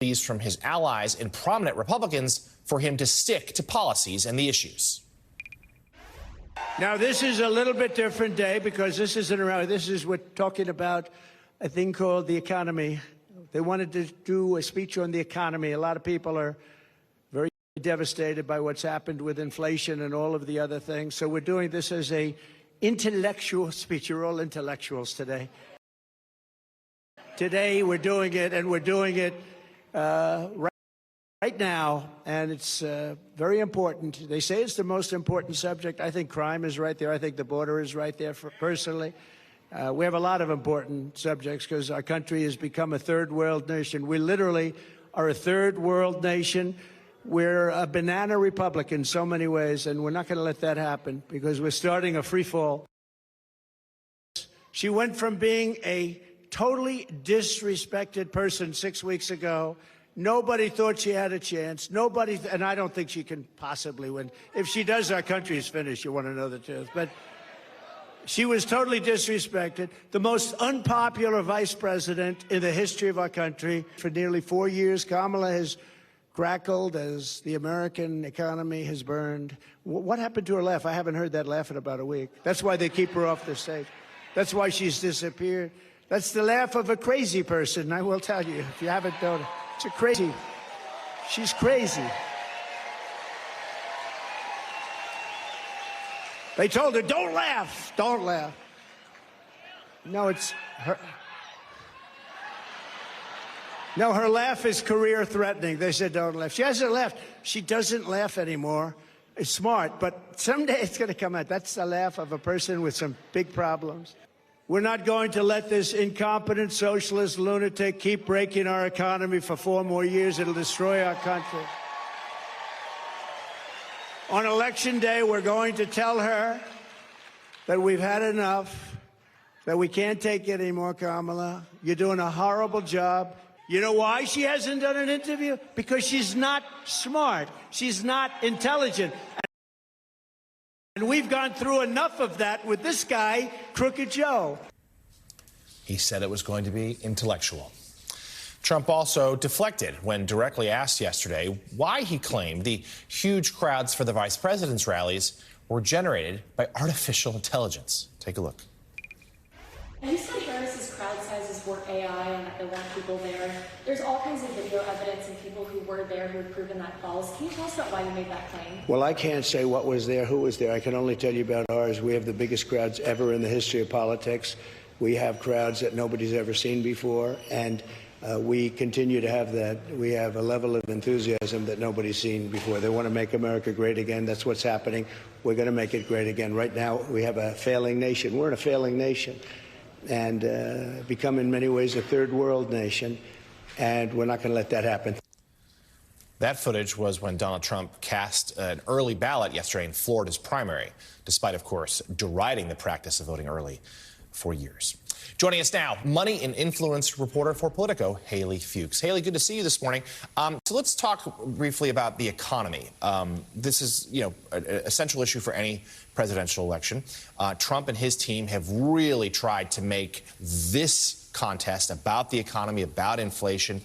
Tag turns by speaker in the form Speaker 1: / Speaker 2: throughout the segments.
Speaker 1: from his allies and prominent Republicans for him to stick to policies and the issues.
Speaker 2: Now, this is a little bit different day because this isn't around. We're talking about a thing called the economy. They wanted to do a speech on the economy. A lot of people are very devastated by what's happened with inflation and all of the other things. So we're doing this as a intellectual speech. You're all intellectuals today. Today we're doing it, and we're doing it right now, and it's very important. They say it's the most important subject. I think crime is right there. I think the border is right there, personally. We have a lot of important subjects because our country has become a third world nation. We literally are a third world nation. We're a banana republic in so many ways, and we're not going to let that happen because we're starting a free fall. She went from being a totally disrespected person 6 weeks ago. Nobody thought she had a chance. Nobody, and I don't think she can possibly win. If she does, our country is finished. You want to know the truth. But she was totally disrespected. The most unpopular vice president in the history of our country. For nearly 4 years, Kamala has crackled as the American economy has burned. What happened to her laugh? I haven't heard that laugh in about a week. That's why they keep her off the stage. That's why she's disappeared. That's the laugh of a crazy person, I will tell you. If you haven't known her, it's a crazy. She's crazy. They told her, don't laugh, don't laugh. No, it's her. No, her laugh is career-threatening. They said, don't laugh. She hasn't laughed. She doesn't laugh anymore. It's smart, but someday it's going to come out. That's the laugh of a person with some big problems. We're not going to let this incompetent socialist lunatic keep breaking our economy for 4 more years. It'll destroy our country. On Election Day, we're going to tell her that we've had enough, that we can't take it anymore, Kamala. You're doing a horrible job. You know why she hasn't done an interview? Because she's not smart. She's not intelligent. And we've gone through enough of that with this guy, Crooked Joe.
Speaker 1: He said it was going to be intellectual. Trump also deflected when directly asked yesterday why he claimed the huge crowds for the vice president's rallies were generated by artificial intelligence. Take a look.
Speaker 3: And you said Harris's crowd sizes were AI and that there weren't people there. There's all kinds of video evidence and people who were there who have proven that false. Can you tell us about why you made that claim?
Speaker 2: Well, I can't say what was there, who was there. I can only tell you about ours. We have the biggest crowds ever in the history of politics. We have crowds that nobody's ever seen before, and we continue to have that. We have a level of enthusiasm that nobody's seen before. They want to make America great again. That's what's happening. We're going to make it great again. Right now, we have a failing nation. We're in a failing nation and become in many ways a third world nation, and we're not going to let that happen.
Speaker 1: That footage was when Donald Trump cast an early ballot yesterday in Florida's primary, despite, of course, deriding the practice of voting early for years. Joining us now, money and influence reporter for Politico, Haley Fuchs. Haley, good to see you this morning. So let's talk briefly about the economy. This is, a central issue for any presidential election. Trump and his team have really tried to make this contest about the economy, about inflation.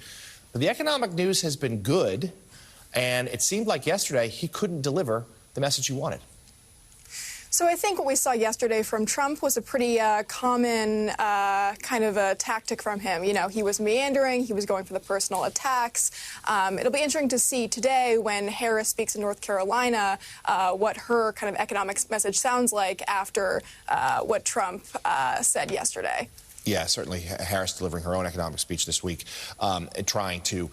Speaker 1: But the economic news has been good, and it seemed like yesterday he couldn't deliver the message he wanted.
Speaker 4: So I think what we saw yesterday from Trump was a pretty common kind of a tactic from him. You know, he was meandering, he was going for the personal attacks. It'll be interesting to see today when Harris speaks in North Carolina what her kind of economic message sounds like after what Trump said yesterday.
Speaker 1: Yeah, certainly Harris delivering her own economic speech this week, trying to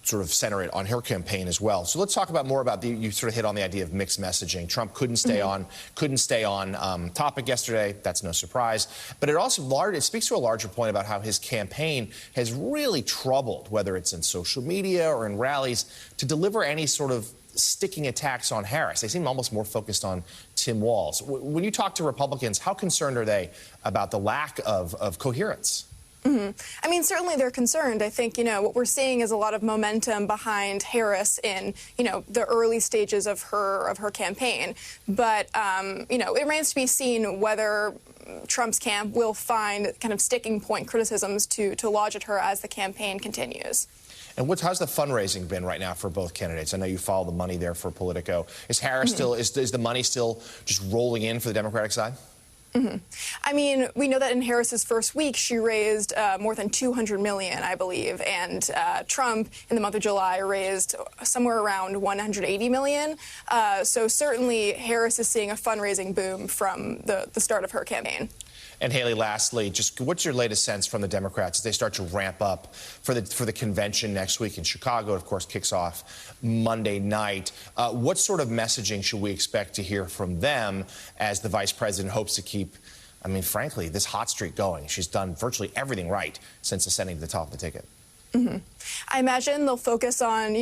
Speaker 1: sort of center it on her campaign as well. So let's talk about more about you sort of hit on the idea of mixed messaging. Trump couldn't stay on topic yesterday. That's no surprise. But it speaks to a larger point about how his campaign has really troubled, whether it's in social media or in rallies, to deliver any sort of sticking attacks on Harris. They seem almost more focused on Tim Walz. When you talk to Republicans, how concerned are they about the lack of coherence?
Speaker 4: I mean, certainly they're concerned. I think, what we're seeing is a lot of momentum behind Harris in, the early stages of her campaign. But, it remains to be seen whether Trump's camp will find kind of sticking point criticisms to lodge at her as the campaign continues.
Speaker 1: And how's the fundraising been right now for both candidates? I know you follow the money there for Politico. Is Harris still, is the money still just rolling in for the Democratic side?
Speaker 4: I mean, we know that in Harris's first week, she raised more than $200 million, I believe, and Trump in the month of July raised somewhere around $180 million. So certainly Harris is seeing a fundraising boom from the start of her campaign.
Speaker 1: And Haley, lastly, just what's your latest sense from the Democrats as they start to ramp up for the convention next week in Chicago? It, of course, kicks off Monday night. What sort of messaging should we expect to hear from them as the vice president hopes to keep, I mean, frankly, this hot streak going? She's done virtually everything right since ascending to the top of the ticket.
Speaker 4: I imagine they'll focus on,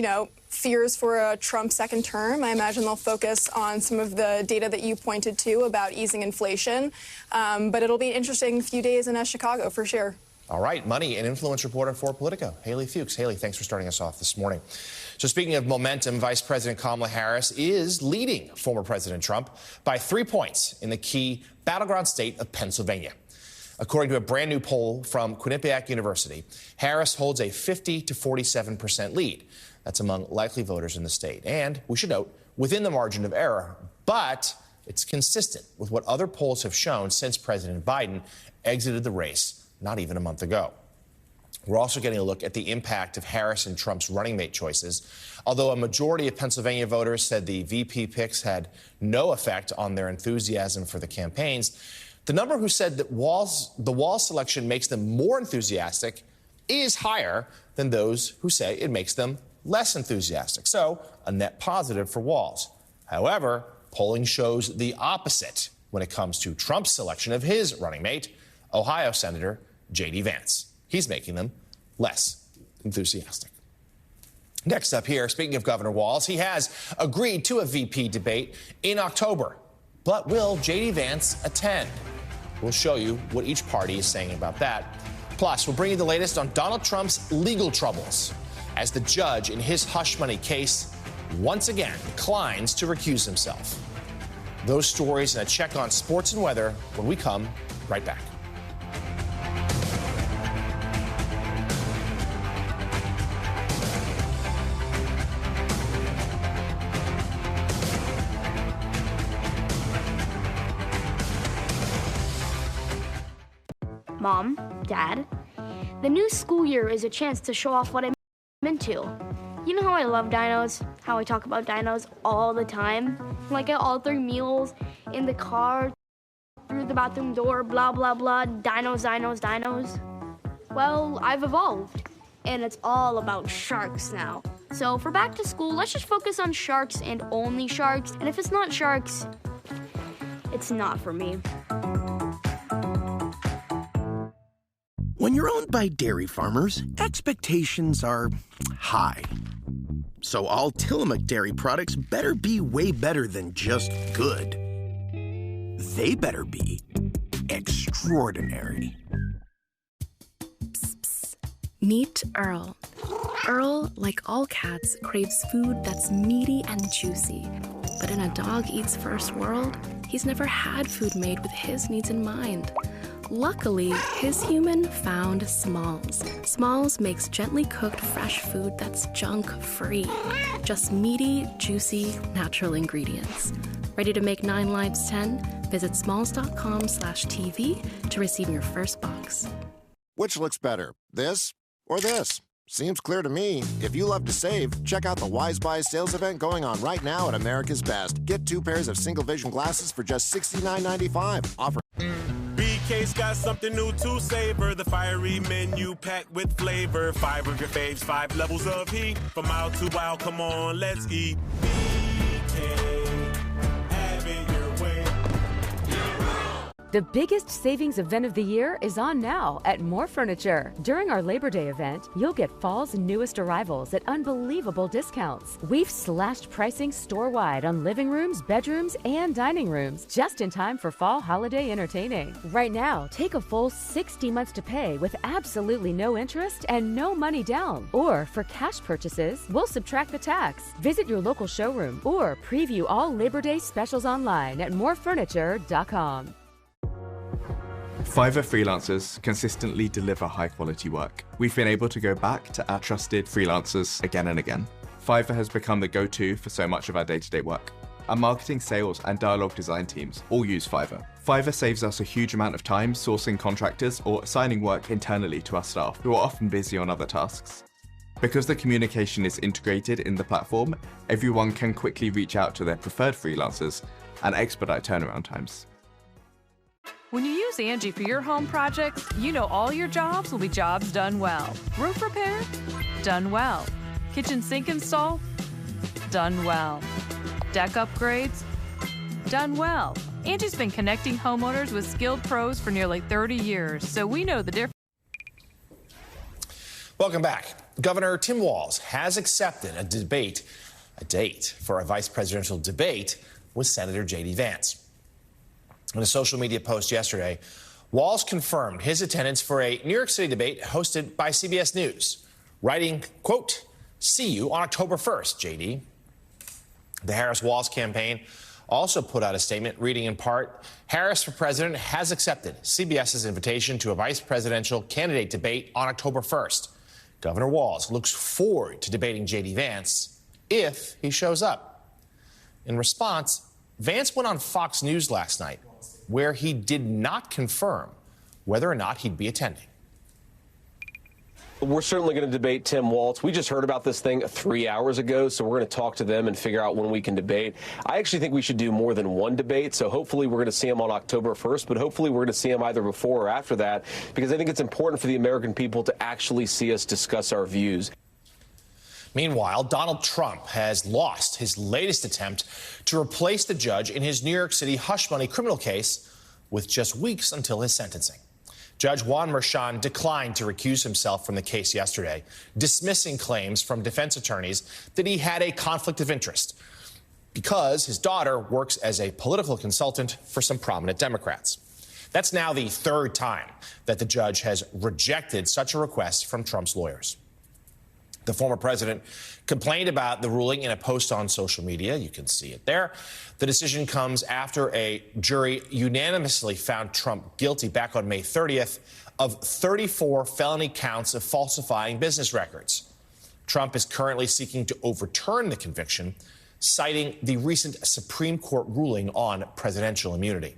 Speaker 4: fears for a Trump second term. I imagine they'll focus on some of the data that you pointed to about easing inflation. But it'll be an interesting few days in Chicago for sure.
Speaker 1: All right, money and influence reporter for Politico, Haley Fuchs. Haley, thanks for starting us off this morning. So speaking of momentum, Vice President Kamala Harris is leading former President Trump by 3 points in the key battleground state of Pennsylvania. According to a brand new poll from Quinnipiac University, Harris holds a 50 to 47% lead. That's among likely voters in the state. And we should note, within the margin of error, but it's consistent with what other polls have shown since President Biden exited the race not even a month ago. We're also getting a look at the impact of Harris and Trump's running mate choices. Although a majority of Pennsylvania voters said the VP picks had no effect on their enthusiasm for the campaigns, the number who said that the Walz selection makes them more enthusiastic is higher than those who say it makes them less enthusiastic. So a net positive for Walz. However, polling shows the opposite when it comes to Trump's selection of his running mate, Ohio Senator J.D. Vance. He's making them less enthusiastic. Next up here, speaking of Governor Walz, he has agreed to a VP debate in October. But will J.D. Vance attend? We'll show you what each party is saying about that. Plus, we'll bring you the latest on Donald Trump's legal troubles as the judge in his hush money case once again declines to recuse himself. Those stories and a check on sports and weather when we come right back.
Speaker 5: Mom, Dad, the new school year is a chance to show off what I'm into. You know how I love dinos, how I talk about dinos all the time? Like at all 3 meals, in the car, through the bathroom door, blah, blah, blah, dinos, dinos, dinos. Well, I've evolved, and it's all about sharks now. So for back to school, let's just focus on sharks and only sharks, and if it's not sharks, it's not for me.
Speaker 6: When you're owned by dairy farmers, expectations are high. So all Tillamook dairy products better be way better than just good. They better be extraordinary.
Speaker 7: Psst, psst. Meet Earl. Earl, like all cats, craves food that's meaty and juicy. But in a dog eats first world, he's never had food made with his needs in mind. Luckily, his human found Smalls. Smalls makes gently cooked fresh food that's junk-free. Just meaty, juicy, natural ingredients. Ready to make 9 lives 10? Visit smalls.com/TV to receive your first box.
Speaker 8: Which looks better, this or this? Seems clear to me. If you love to save, check out the Wise Buy sales event going on right now at America's Best. Get 2 pairs of single vision glasses for just $69.95. Offer.
Speaker 9: BK's got something new to savor. The fiery menu packed with flavor. 5 of your faves, 5 levels of heat. From mild to wild, come on, let's eat. BK, have it your way.
Speaker 10: The biggest savings event of the year is on now at More Furniture. During our Labor Day event, you'll get fall's newest arrivals at unbelievable discounts. We've slashed pricing store-wide on living rooms, bedrooms, and dining rooms, just in time for fall holiday entertaining. Right now, take a full 60 months to pay with absolutely no interest and no money down. Or for cash purchases, we'll subtract the tax. Visit your local showroom or preview all Labor Day specials online at morefurniture.com.
Speaker 11: Fiverr freelancers consistently deliver high-quality work. We've been able to go back to our trusted freelancers again and again. Fiverr has become the go-to for so much of our day-to-day work. Our marketing, sales, and dialogue design teams all use Fiverr. Fiverr saves us a huge amount of time sourcing contractors or assigning work internally to our staff, who are often busy on other tasks. Because the communication is integrated in the platform, everyone can quickly reach out to their preferred freelancers and expedite turnaround times.
Speaker 12: When you use Angie for your home projects, you know all your jobs will be jobs done well. Roof repair? Done well. Kitchen sink install? Done well. Deck upgrades? Done well. Angie's been connecting homeowners with skilled pros for nearly 30 years, so we know the difference.
Speaker 1: Welcome back. Governor Tim Walz has accepted a date for a vice presidential debate with Senator J.D. Vance. In a social media post yesterday, Walz confirmed his attendance for a New York City debate hosted by CBS News, writing, quote, "See you on October 1st, J.D." The Harris-Walz campaign also put out a statement reading in part, "Harris for president has accepted CBS's invitation to a vice presidential candidate debate on October 1st. Governor Walz looks forward to debating J.D. Vance if he shows up." In response, Vance went on Fox News last night, where he did not confirm whether or not he'd be attending.
Speaker 13: We're certainly going to debate Tim Walz. We just heard about this thing 3 hours ago, so we're going to talk to them and figure out when we can debate. I actually think we should do more than one debate, so hopefully we're going to see him on October 1st, but hopefully we're going to see him either before or after that, because I think it's important for the American people to actually see us discuss our views.
Speaker 1: Meanwhile, Donald Trump has lost his latest attempt to replace the judge in his New York City hush money criminal case with just weeks until his sentencing. Judge Juan Merchan declined to recuse himself from the case yesterday, dismissing claims from defense attorneys that he had a conflict of interest because his daughter works as a political consultant for some prominent Democrats. That's now the third time that the judge has rejected such a request from Trump's lawyers. The former president complained about the ruling in a post on social media. You can see it there. The decision comes after a jury unanimously found Trump guilty back on May 30th of 34 felony counts of falsifying business records. Trump is currently seeking to overturn the conviction, citing the recent Supreme Court ruling on presidential immunity.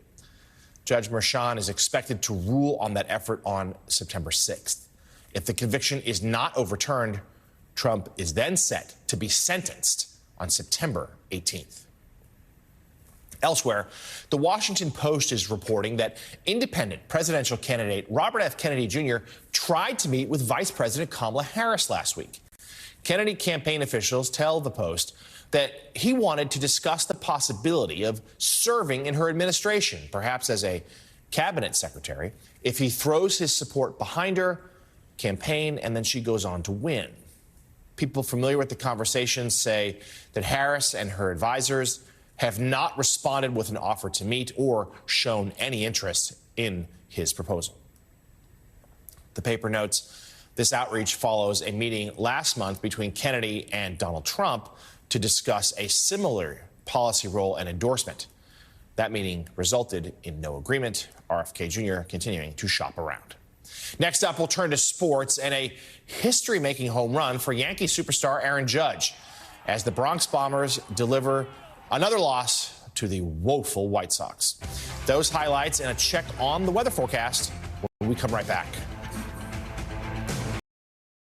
Speaker 1: Judge Merchan is expected to rule on that effort on September 6th. If the conviction is not overturned, Trump is then set to be sentenced on September 18th. Elsewhere, the Washington Post is reporting that independent presidential candidate Robert F. Kennedy Jr. tried to meet with Vice President Kamala Harris last week. Kennedy campaign officials tell the Post that he wanted to discuss the possibility of serving in her administration, perhaps as a cabinet secretary, if he throws his support behind her campaign and then she goes on to win. People familiar with the conversation say that Harris and her advisors have not responded with an offer to meet or shown any interest in his proposal. The paper notes this outreach follows a meeting last month between Kennedy and Donald Trump to discuss a similar policy role and endorsement. That meeting resulted in no agreement, RFK Jr. continuing to shop around. Next up, we'll turn to sports and a history-making home run for Yankee superstar Aaron Judge as the Bronx Bombers deliver another loss to the woeful White Sox. Those highlights and a check on the weather forecast when we come right back.